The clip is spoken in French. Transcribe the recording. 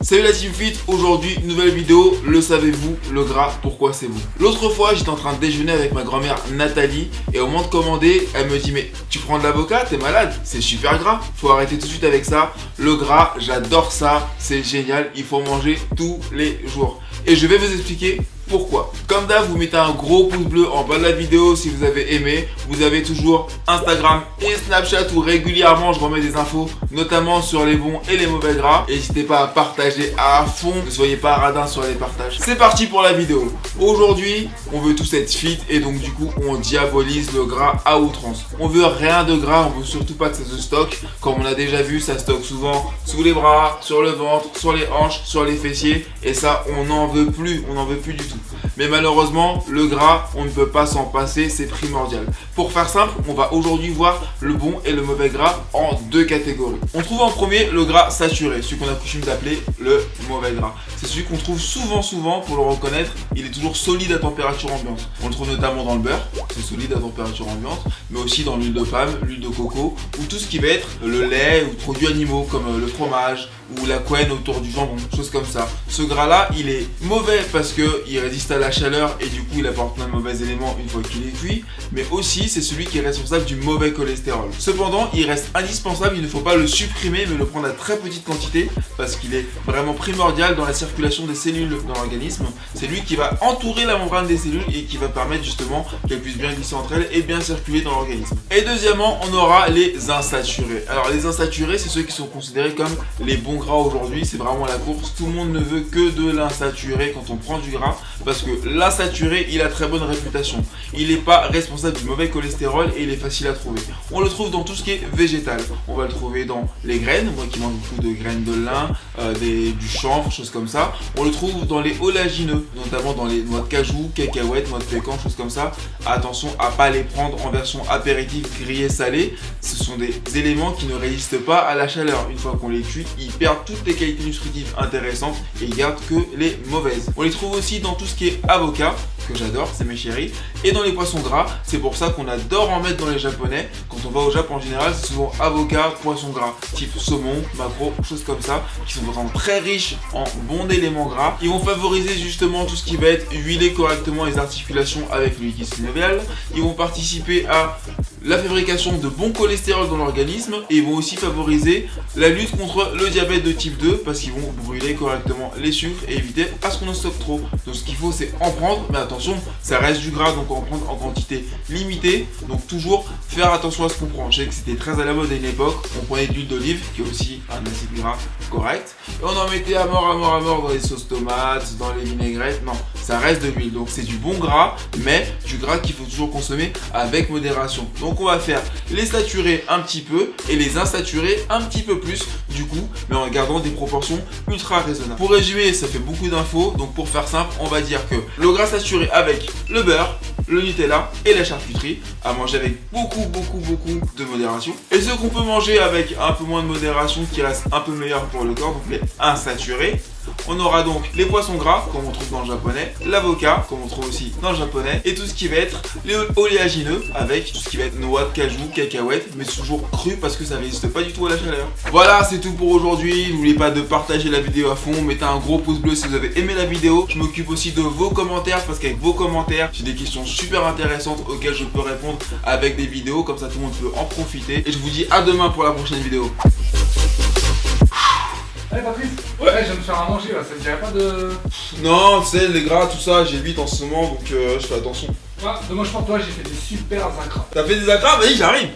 Salut la Team Fit, aujourd'hui nouvelle vidéo, le savez-vous, le gras, pourquoi c'est bon. L'autre fois j'étais en train de déjeuner avec ma grand-mère Nathalie et au moment de commander, elle me dit mais tu prends de l'avocat, t'es malade, c'est super gras, faut arrêter tout de suite avec ça. Le gras, j'adore ça, c'est génial, il faut manger tous les jours. Et je vais vous expliquer pourquoi. Comme d'hab, vous mettez un gros pouce bleu en bas de la vidéo si vous avez aimé. Vous avez toujours Instagram et Snapchat où régulièrement je remets des infos, notamment sur les bons et les mauvais gras. N'hésitez pas à partager à fond, ne soyez pas radin sur les partages. C'est parti pour la vidéo. Aujourd'hui, on veut tous être fit et donc du coup, on diabolise le gras à outrance. On veut rien de gras, on veut surtout pas que ça se stocke. Comme on a déjà vu, ça stocke souvent sous les bras, sur le ventre, sur les hanches, sur les fessiers. Et ça, on n'en veut plus, on n'en veut plus du tout. Mais malheureusement, le gras, on ne peut pas s'en passer, c'est primordial. Pour faire simple, on va aujourd'hui voir le bon et le mauvais gras en deux catégories. On trouve en premier le gras saturé, celui qu'on a coutume d'appeler le mauvais gras. C'est celui qu'on trouve souvent, pour le reconnaître, il est toujours solide à température ambiante. On le trouve notamment dans le beurre, c'est solide à température ambiante, mais aussi dans l'huile de palme, l'huile de coco, ou tout ce qui va être le lait ou produits animaux comme le fromage, ou la couenne autour du jambon, choses comme ça. Ce gras là, il est mauvais parce qu'il résiste à la chaleur et du coup il apporte plein de mauvais éléments une fois qu'il est cuit, mais aussi c'est celui qui est responsable du mauvais cholestérol. Cependant, il reste indispensable, il ne faut pas le supprimer mais le prendre à très petite quantité parce qu'il est vraiment primordial dans la circulation des cellules dans l'organisme. C'est lui qui va entourer la membrane des cellules et qui va permettre justement qu'elles puissent bien glisser entre elles et bien circuler dans l'organisme. Et deuxièmement, on aura les insaturés. Alors les insaturés, c'est ceux qui sont considérés comme les bons gras aujourd'hui, c'est vraiment la course. Tout le monde ne veut que de l'insaturé quand on prend du gras parce que l'insaturé, il a très bonne réputation. Il n'est pas responsable du mauvais cholestérol et il est facile à trouver. On le trouve dans tout ce qui est végétal. On va le trouver dans les graines, moi qui mange beaucoup de graines de lin, du chanvre, choses comme ça. On le trouve dans les oléagineux, notamment dans les noix de cajou, cacahuètes, noix de pécan, choses comme ça. Attention à pas les prendre en version apéritif, grillé, salé. Ce sont des éléments qui ne résistent pas à la chaleur. Une fois qu'on les cuit, ils perdent toutes les qualités nutritives intéressantes et ils gardent que les mauvaises. On les trouve aussi dans tout ce qui est avocat, que j'adore, c'est mes chéris, et dans les poissons gras. C'est pour ça qu'on adore en mettre dans les japonais. Quand on va au Japon en général, c'est souvent avocat, poisson gras, type saumon, maquereau, choses comme ça, qui sont vraiment très riches en bons éléments gras. Ils vont favoriser justement tout ce qui va être huiler correctement les articulations avec le liquide synovial. Ils vont participer à la fabrication de bon cholestérol dans l'organisme et ils vont aussi favoriser la lutte contre le diabète de type 2 parce qu'ils vont brûler correctement les sucres et éviter à ce qu'on en stocke trop. Donc ce qu'il faut c'est en prendre, mais attention, ça reste du gras donc en prendre en quantité limitée. Donc toujours faire attention à ce qu'on prend. Je sais que c'était très à la mode à une époque, on prenait de l'huile d'olive qui est aussi un acide gras correct et on en mettait à mort dans les sauces tomates, dans les vinaigrettes. Non, ça reste de l'huile donc c'est du bon gras, mais du gras qu'il faut toujours consommer avec modération. Donc on va faire les saturés un petit peu et les insaturés un petit peu plus du coup, mais en gardant des proportions ultra raisonnables. Pour résumer, ça fait beaucoup d'infos, donc pour faire simple, on va dire que le gras saturé avec le beurre, le Nutella et la charcuterie, à manger avec beaucoup de modération. Et ceux qu'on peut manger avec un peu moins de modération qui reste un peu meilleur pour le corps, donc les insaturés. On aura donc les poissons gras, comme on trouve dans le japonais, l'avocat, comme on trouve aussi dans le japonais, et tout ce qui va être les oléagineux, avec tout ce qui va être noix de cajou, cacahuètes, mais toujours cru parce que ça ne résiste pas du tout à la chaleur. Voilà, c'est tout pour aujourd'hui. N'oubliez pas de partager la vidéo à fond, mettez un gros pouce bleu si vous avez aimé la vidéo. Je m'occupe aussi de vos commentaires, parce qu'avec vos commentaires, j'ai des questions super intéressantes auxquelles je peux répondre avec des vidéos, comme ça tout le monde peut en profiter. Et je vous dis à demain pour la prochaine vidéo. Hey Patrice, ouais, je viens de faire à manger là, ça te dirait pas de... Non, tu sais, les gras, tout ça, j'évite en ce moment, donc je fais attention. Ouais, dommage pour toi, j'ai fait des super acras. T'as fait des acras? Vas-y, j'arrive.